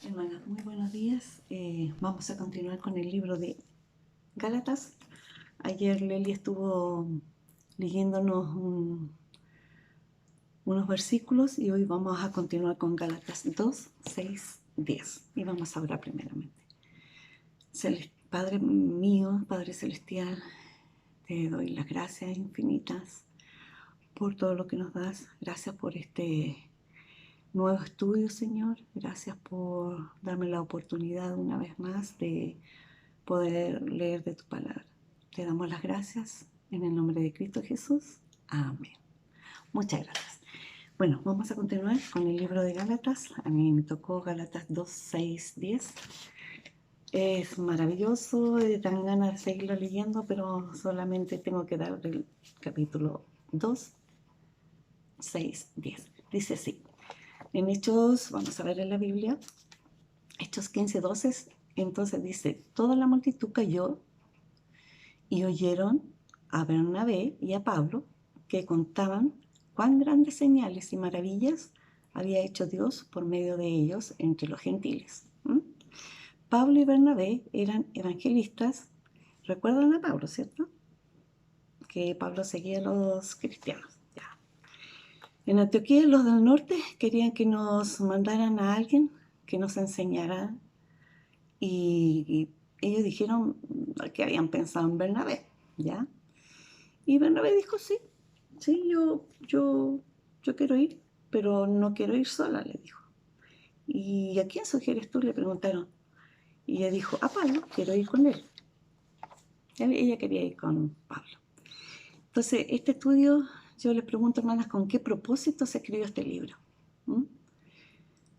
Hermanas, muy buenos días. Vamos a continuar con el libro de Gálatas. Ayer Leli estuvo leyéndonos unos versículos y hoy vamos a continuar con Gálatas 2, 6, 10. Y vamos a orar primeramente. Padre mío, Padre Celestial, te doy las gracias infinitas por todo lo que nos das. Gracias por este nuevo estudio, Señor. Gracias por darme la oportunidad una vez más de poder leer de tu palabra. Te damos las gracias en el nombre de Cristo Jesús. Amén. Muchas gracias. Bueno, vamos a continuar con el libro de Gálatas. A mí me tocó Gálatas 2, 6, 10. Es maravilloso, dan ganas de seguirlo leyendo, pero solamente tengo que dar el capítulo 2, 6, 10. Dice así. En Hechos, vamos a ver en la Biblia, Hechos 15, 12, entonces dice, toda la multitud cayó y oyeron a Bernabé y a Pablo que contaban cuán grandes señales y maravillas había hecho Dios por medio de ellos entre los gentiles. Pablo y Bernabé eran evangelistas. ¿Recuerdan a Pablo, cierto? Que Pablo seguía a los cristianos. Ya. En Antioquía, los del norte querían que nos mandaran a alguien que nos enseñara y ellos dijeron que habían pensado en Bernabé, ¿ya? Y Bernabé dijo, sí, yo quiero ir, pero no quiero ir sola, le dijo. ¿Y a quién sugieres tú?, le preguntaron. Y ella dijo, a Pablo, quiero ir con él. Ella quería ir con Pablo. Entonces, este estudio, yo les pregunto, hermanas, ¿con qué propósito se escribió este libro?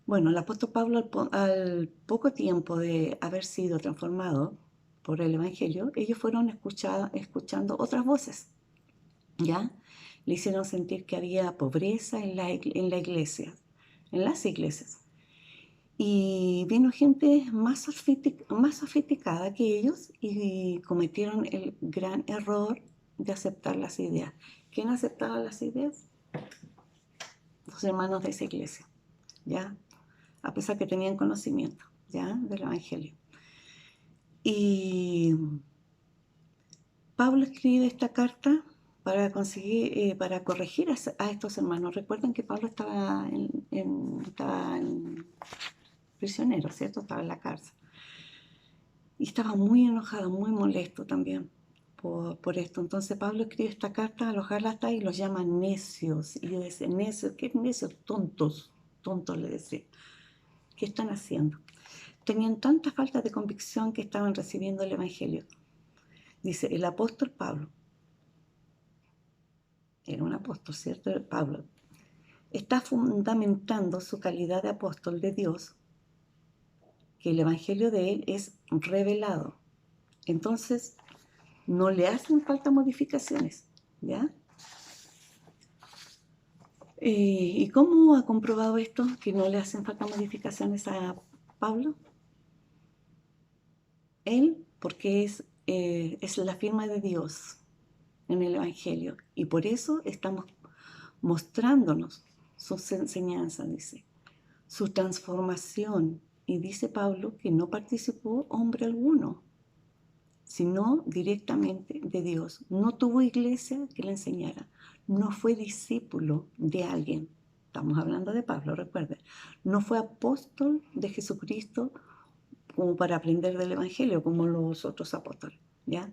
Bueno, el apóstol Pablo, al poco tiempo de haber sido transformado por el Evangelio, ellos fueron escuchando otras voces, ¿ya? Le hicieron sentir que había pobreza en la iglesia, en las iglesias. Y vino gente más sofisticada que ellos y cometieron el gran error de aceptar las ideas. ¿Quién aceptaba las ideas? Los hermanos de esa iglesia, ¿ya? A pesar que tenían conocimiento, ¿ya?, del Evangelio. Y Pablo escribe esta carta para corregir a estos hermanos. Recuerden que Pablo estaba prisionero, ¿cierto? Estaba en la cárcel. Y estaba muy enojado, muy molesto también por esto. Entonces Pablo escribe esta carta a los Gálatas y los llama necios. Y yo decía, necios, ¿qué necios? Tontos, tontos le decía. ¿Qué están haciendo? Tenían tanta falta de convicción que estaban recibiendo el Evangelio. Dice, el apóstol Pablo, era un apóstol, ¿cierto? Pablo está fundamentando su calidad de apóstol de Dios, que el Evangelio de él es revelado. Entonces, no le hacen falta modificaciones, ¿ya? ¿Y cómo ha comprobado esto, que no le hacen falta modificaciones a Pablo? Él, porque es la firma de Dios en el Evangelio, y por eso estamos mostrándonos sus enseñanzas, dice, su transformación. Y dice Pablo que no participó hombre alguno, sino directamente de Dios. No tuvo iglesia que le enseñara, no fue discípulo de alguien. Estamos hablando de Pablo, recuerden. No fue apóstol de Jesucristo como para aprender del Evangelio, como los otros apóstoles, ¿ya?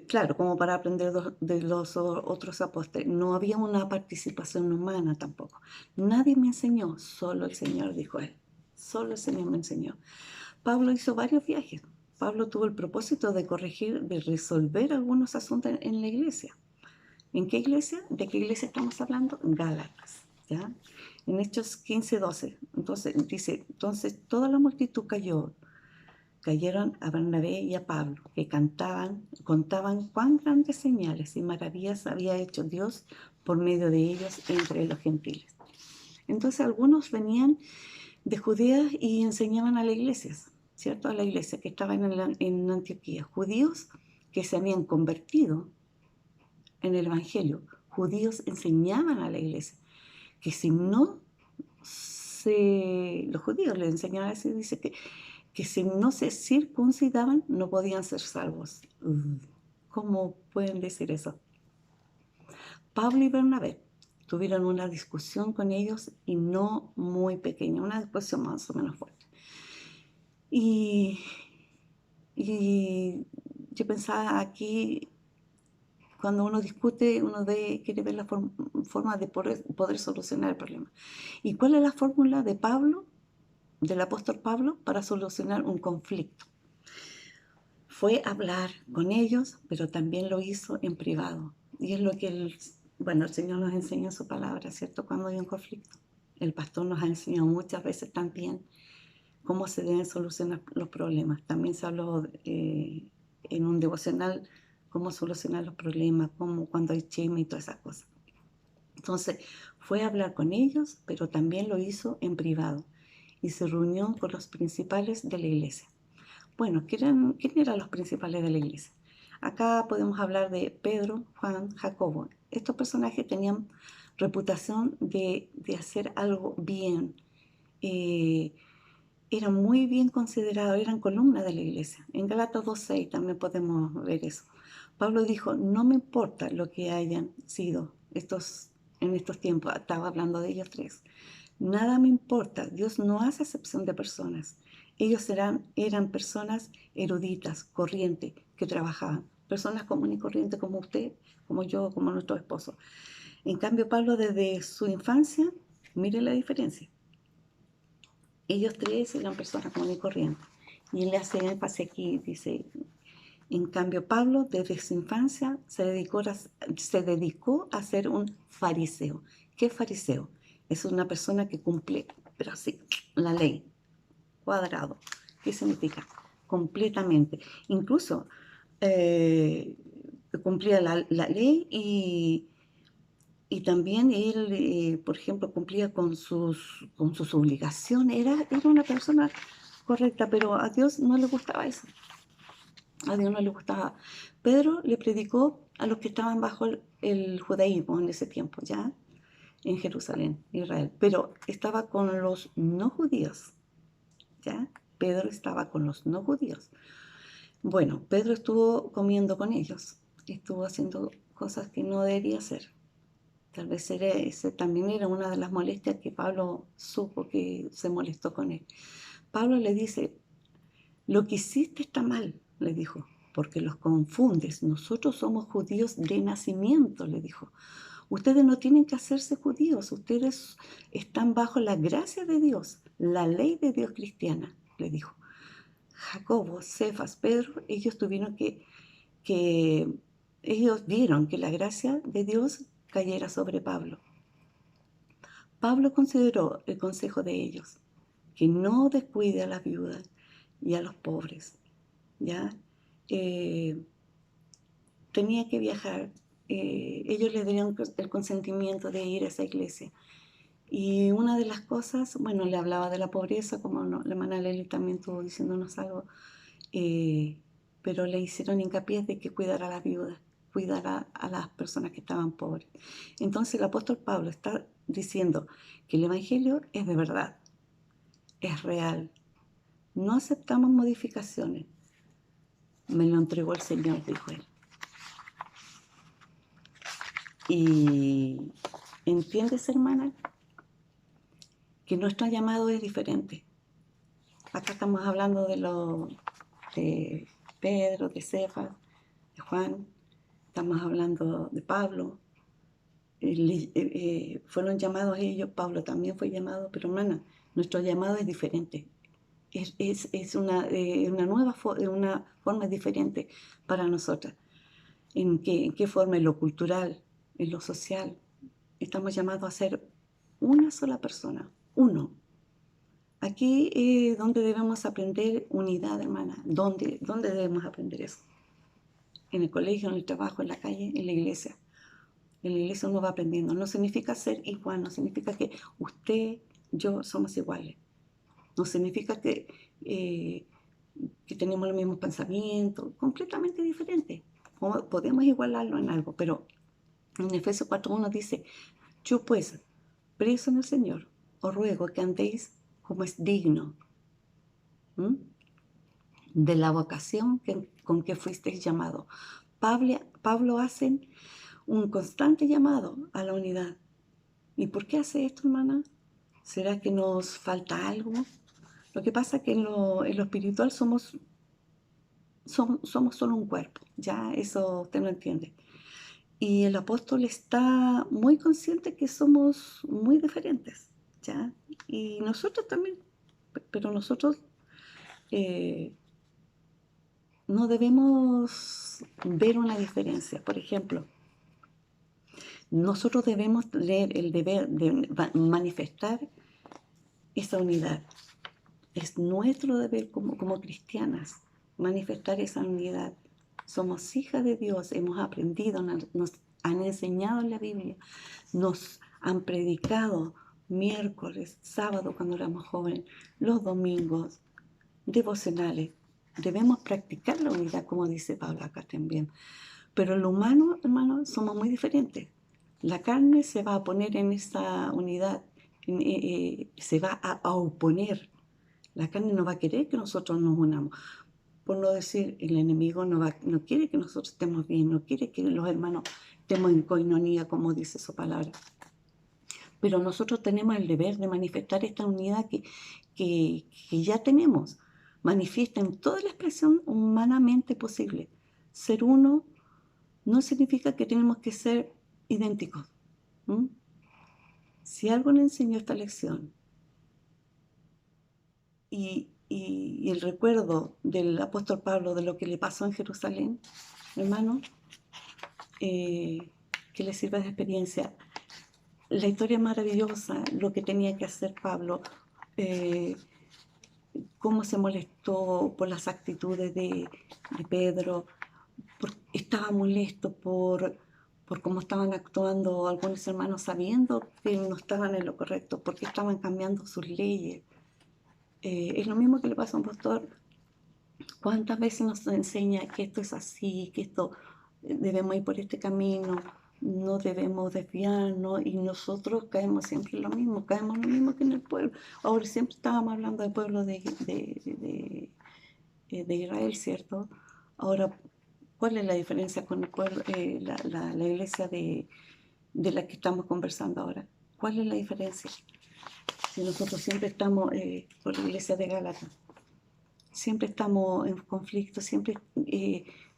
Claro, como para aprender de los otros apóstoles. No había una participación humana tampoco. Nadie me enseñó, solo el Señor, dijo él. Solo el Señor me enseñó. Pablo hizo varios viajes. Pablo tuvo el propósito de corregir, de resolver algunos asuntos en la iglesia. ¿En qué iglesia? ¿De qué iglesia estamos hablando? Gálatas, ¿ya? En Hechos 15, 12. Entonces dice, entonces toda la multitud cayeron a Bernabé y a Pablo, que contaban cuán grandes señales y maravillas había hecho Dios por medio de ellos entre los gentiles. Entonces algunos venían de Judea y enseñaban a las iglesias, ¿cierto? A la iglesia que estaba en Antioquía. Judíos que se habían convertido en el Evangelio. Judíos enseñaban a la iglesia. que si no los judíos le enseñaban así, dice que si no se circuncidaban no podían ser salvos. ¿Cómo pueden decir eso? Pablo y Bernabé tuvieron una discusión con ellos, y no muy pequeña, una discusión más o menos fuerte. Y yo pensaba aquí, cuando uno discute, uno quiere ver la forma de poder solucionar el problema. ¿Y cuál es la fórmula de Pablo, del apóstol Pablo, para solucionar un conflicto? Fue hablar con ellos, pero también lo hizo en privado. Y es lo que el Señor nos enseña en su palabra, ¿cierto? Cuando hay un conflicto. El pastor nos ha enseñado muchas veces también cómo se deben solucionar los problemas. También se habló en un devocional cómo solucionar los problemas, cuando hay chisme y todas esas cosas. Entonces, fue a hablar con ellos, pero también lo hizo en privado. Y se reunió con los principales de la iglesia. Bueno, ¿quién eran los principales de la iglesia? Acá podemos hablar de Pedro, Juan, Jacobo. Estos personajes tenían reputación de hacer algo bien. Eran muy bien considerados, eran columna de la iglesia. En Gálatas 2:6 también podemos ver eso. Pablo dijo, no me importa lo que hayan sido en estos tiempos, estaba hablando de ellos tres. Nada me importa, Dios no hace excepción de personas. Ellos eran personas eruditas, corrientes, que trabajaban. Personas comunes y corrientes como usted, como yo, como nuestro esposo. En cambio, Pablo desde su infancia, mire la diferencia. Ellos tres eran personas comunes y corrientes. Y él le hace énfasis aquí, dice, en cambio Pablo desde su infancia se dedicó a ser un fariseo. ¿Qué es fariseo? Es una persona que cumple, pero así, la ley, cuadrado. ¿Qué significa? Completamente. Incluso cumplía la ley, y también él, por ejemplo, cumplía con sus obligaciones. Era una persona correcta, pero a Dios no le gustaba eso. A Dios no le gustaba. Pedro le predicó a los que estaban bajo el judaísmo en ese tiempo, ¿ya? En Jerusalén, Israel. Pero estaba con los no judíos, ¿ya? Pedro estaba con los no judíos. Bueno, Pedro estuvo comiendo con ellos, estuvo haciendo cosas que no debería hacer. Tal vez ese también era una de las molestias que Pablo supo, que se molestó con él. Pablo le dice, lo que hiciste está mal, le dijo, porque los confundes. Nosotros somos judíos de nacimiento, le dijo. Ustedes no tienen que hacerse judíos, ustedes están bajo la gracia de Dios, la ley de Dios cristiana, le dijo. Jacobo, Cefas, Pedro, ellos ellos vieron que la gracia de Dios cayera sobre Pablo. Pablo consideró el consejo de ellos, que no descuide a las viudas y a los pobres, ¿ya? Tenía que viajar. Ellos le dieron el consentimiento de ir a esa iglesia. Y una de las cosas, bueno, le hablaba de la pobreza, como no, la hermana Leli también estuvo diciéndonos algo, pero le hicieron hincapié de que cuidara a las viudas, cuidara a las personas que estaban pobres. Entonces el apóstol Pablo está diciendo que el evangelio es de verdad, es real. No aceptamos modificaciones. Me lo entregó el Señor, dijo él. Y entiendes, hermana, que nuestro llamado es diferente. Acá estamos hablando de Pedro, de Cefas, de Juan, estamos hablando de Pablo. Fueron llamados ellos, Pablo también fue llamado, pero hermana, nuestro llamado es diferente. Es una nueva una forma diferente para nosotras. ¿En qué forma? En lo cultural, en lo social. Estamos llamados a ser una sola persona, uno. Aquí es donde debemos aprender unidad, hermana. ¿Dónde debemos aprender eso? En el colegio, en el trabajo, en la calle, en la iglesia. En la iglesia uno va aprendiendo. No significa ser igual, no significa que usted, yo somos iguales. No significa que tenemos los mismos pensamientos, completamente diferentes. Podemos igualarlo en algo, pero en Efesios 4:1 dice, yo pues, preso en el Señor, os ruego que andéis como es digno, ¿m? de la vocación con que fuisteis llamados. Pablo hace un constante llamado a la unidad. ¿Y por qué hace esto, hermana? ¿Será que nos falta algo? Lo que pasa es que en lo espiritual somos solo un cuerpo, ya eso usted lo entiende. Y el apóstol está muy consciente que somos muy diferentes, ¿ya? Y nosotros también, pero nosotros no debemos ver una diferencia. Por ejemplo, nosotros debemos tener el deber de manifestar esa unidad. Es nuestro deber como cristianas manifestar esa unidad. Somos hijas de Dios, hemos aprendido, nos han enseñado en la Biblia, nos han predicado miércoles, sábado cuando éramos jóvenes, los domingos, devocionales. Debemos practicar la unidad, como dice Pablo acá también. Pero en lo humano, hermano, somos muy diferentes. La carne se va a poner en esa unidad, se va a oponer. La carne no va a querer que nosotros nos unamos. Por no decir, el enemigo no quiere que nosotros estemos bien, no quiere que los hermanos estemos en coinonía, como dice su palabra. Pero nosotros tenemos el deber de manifestar esta unidad que ya tenemos. Manifiesta en toda la expresión humanamente posible. Ser uno no significa que tenemos que ser idénticos. ¿Mm? Si algo le enseñó esta lección y el recuerdo del apóstol Pablo de lo que le pasó en Jerusalén, hermano, que le sirva de experiencia. La historia es maravillosa, lo que tenía que hacer Pablo, eh, cómo se molestó por las actitudes de Pedro, estaba molesto por cómo estaban actuando algunos hermanos sabiendo que no estaban en lo correcto, porque estaban cambiando sus leyes. Es lo mismo que le pasa a un pastor. ¿Cuántas veces nos enseña que esto es así, que esto debemos ir por este camino, no debemos desviarnos y nosotros caemos siempre en lo mismo, caemos lo mismo que en el pueblo? Ahora siempre estábamos hablando del pueblo de Israel, ¿cierto? Ahora, ¿cuál es la diferencia con el pueblo, la iglesia de la que estamos conversando ahora? ¿Cuál es la diferencia? Si nosotros siempre estamos con la iglesia de Gálatas, siempre estamos en conflicto, siempre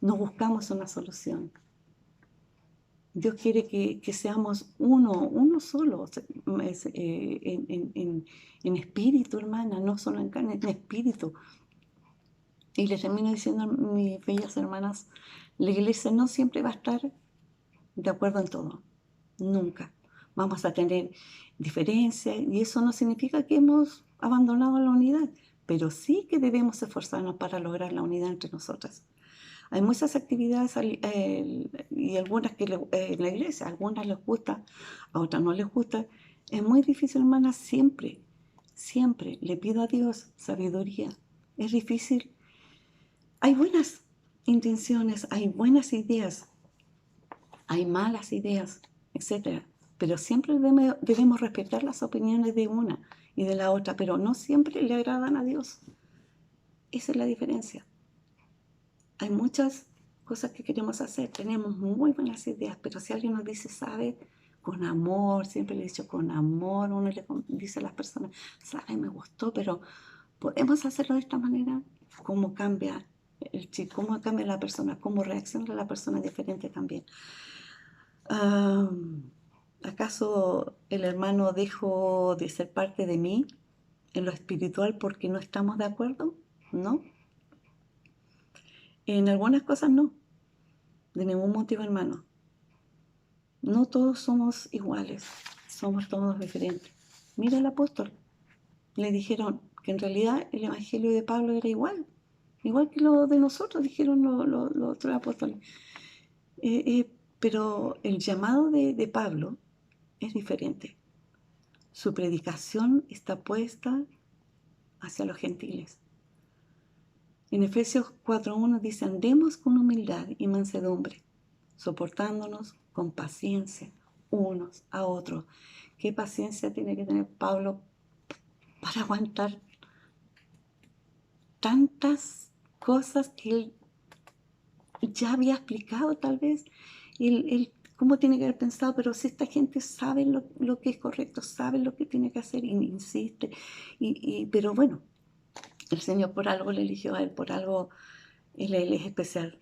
no buscamos una solución. Dios quiere que seamos uno solo, en espíritu, hermana, no solo en carne, en espíritu. Y les termino diciendo a mis bellas hermanas, la iglesia no siempre va a estar de acuerdo en todo, nunca. Vamos a tener diferencias y eso no significa que hemos abandonado la unidad, pero sí que debemos esforzarnos para lograr la unidad entre nosotras. Hay muchas actividades y algunas que en la iglesia, a algunas les gusta, a otras no les gusta. Es muy difícil, hermana, siempre le pido a Dios sabiduría. Es difícil. Hay buenas intenciones, hay buenas ideas, hay malas ideas, etcétera. Pero siempre debemos respetar las opiniones de una y de la otra, pero no siempre le agradan a Dios. Esa es la diferencia. Hay muchas cosas que queremos hacer, tenemos muy buenas ideas, pero si alguien nos dice, sabe, con amor, siempre le he dicho, con amor, uno le dice a las personas, sabe, me gustó, pero podemos hacerlo de esta manera. ¿Cómo cambia el chip? ¿Cómo cambia la persona? ¿Cómo reacciona la persona diferente también? ¿Acaso el hermano dejó de ser parte de mí en lo espiritual porque no estamos de acuerdo? No. En algunas cosas no, de ningún motivo, hermano. No todos somos iguales, somos todos diferentes. Mira el apóstol, le dijeron que en realidad el evangelio de Pablo era igual que lo de nosotros, dijeron los otros apóstoles. Pero el llamado de Pablo es diferente. Su predicación está puesta hacia los gentiles. En Efesios 4:1 dice, andemos con humildad y mansedumbre, soportándonos con paciencia unos a otros. qué paciencia tiene que tener Pablo para aguantar tantas cosas que él ya había explicado tal vez, él cómo tiene que haber pensado, pero si esta gente sabe lo que es correcto, sabe lo que tiene que hacer y insiste, pero bueno, el Señor por algo le eligió a él, por algo él es especial.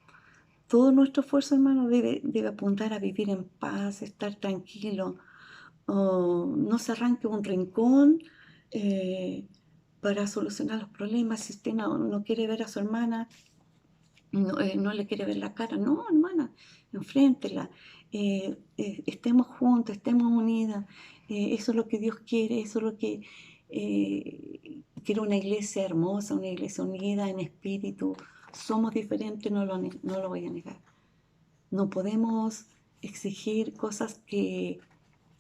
Todo nuestro esfuerzo, hermano, debe apuntar a vivir en paz, estar tranquilo, no se arranque un rincón para solucionar los problemas. Si usted no quiere ver a su hermana, no le quiere ver la cara, no, hermana, enfréntela, estemos juntos, estemos unidas, eso es lo que Dios quiere, eso es lo que quiere una iglesia hermosa, una iglesia unida en espíritu. Somos diferentes, no lo voy a negar. No podemos exigir cosas que,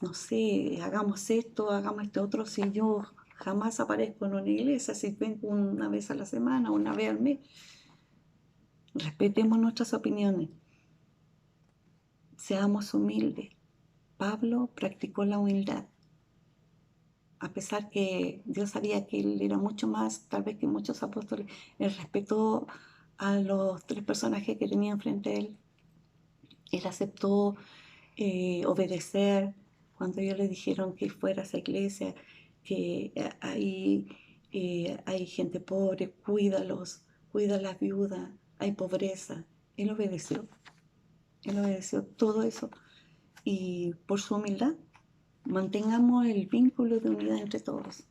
no sé, hagamos esto, hagamos este otro, si yo jamás aparezco en una iglesia, si vengo una vez a la semana, una vez al mes. Respetemos nuestras opiniones, seamos humildes. Pablo practicó la humildad, a pesar que Dios sabía que él era mucho más, tal vez que muchos apóstoles. Él respetó a los 3 personajes que tenía enfrente de él. Él aceptó obedecer cuando ellos le dijeron que fuera a esa iglesia, que ahí hay gente pobre, cuídalos, cuida a las viudas, hay pobreza. Él obedeció todo eso y por su humildad mantengamos el vínculo de unidad entre todos.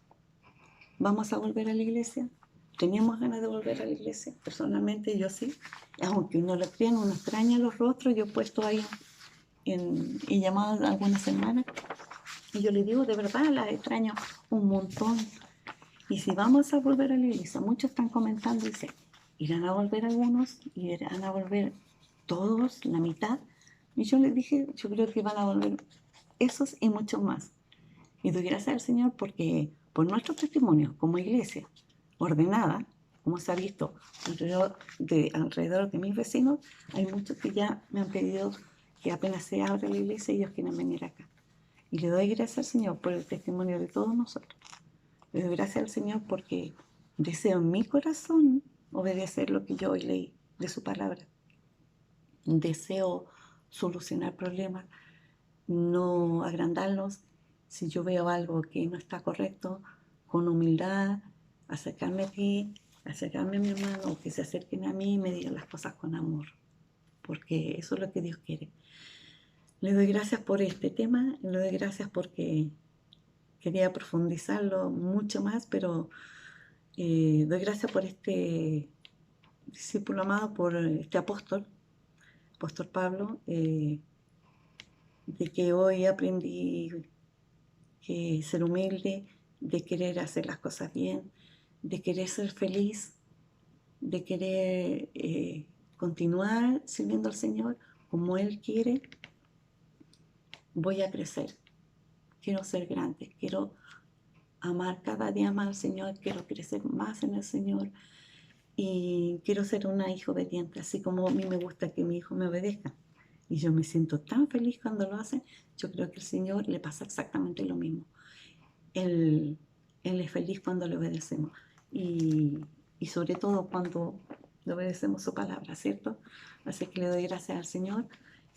¿Vamos a volver a la iglesia? ¿Teníamos ganas de volver a la iglesia? Personalmente yo sí, aunque uno lo crea, uno extraña los rostros. Yo he puesto ahí he llamado algunas semanas y yo le digo, de verdad, las extraño un montón. Y si vamos a volver a la iglesia, muchos están comentando, dicen, ¿irán a volver algunos? ¿Irán a volver todos, la mitad? Y yo les dije, yo creo que van a volver esos y muchos más. Y doy gracias al Señor porque por nuestro testimonio como iglesia ordenada, como se ha visto alrededor de mis vecinos, hay muchos que ya me han pedido que apenas se abra la iglesia ellos quieren venir acá. Y le doy gracias al Señor por el testimonio de todos nosotros. Le doy gracias al Señor porque deseo en mi corazón obedecer lo que yo hoy leí de su palabra. Deseo solucionar problemas, no agrandarlos. Si yo veo algo que no está correcto, con humildad, acercarme a ti, acercarme a mi hermano, que se acerquen a mí y me digan las cosas con amor, porque eso es lo que Dios quiere. Le doy gracias por este tema, le doy gracias porque quería profundizarlo mucho más, pero doy gracias por este discípulo amado, por este apóstol Pablo, de que hoy aprendí que ser humilde, de querer hacer las cosas bien, de querer ser feliz, de querer continuar sirviendo al Señor como Él quiere. Voy a crecer, quiero ser grande, quiero amar cada día más al Señor, quiero crecer más en el Señor y quiero ser una hija obediente, así como a mí me gusta que mi hijo me obedezca. Y yo me siento tan feliz cuando lo hacen. Yo creo que al Señor le pasa exactamente lo mismo. Él es feliz cuando le obedecemos y sobre todo cuando le obedecemos su palabra, ¿cierto? Así que le doy gracias al Señor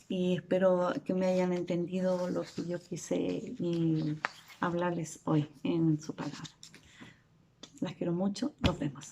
y espero que me hayan entendido lo que yo quise hablarles hoy en su palabra. Las quiero mucho, nos vemos.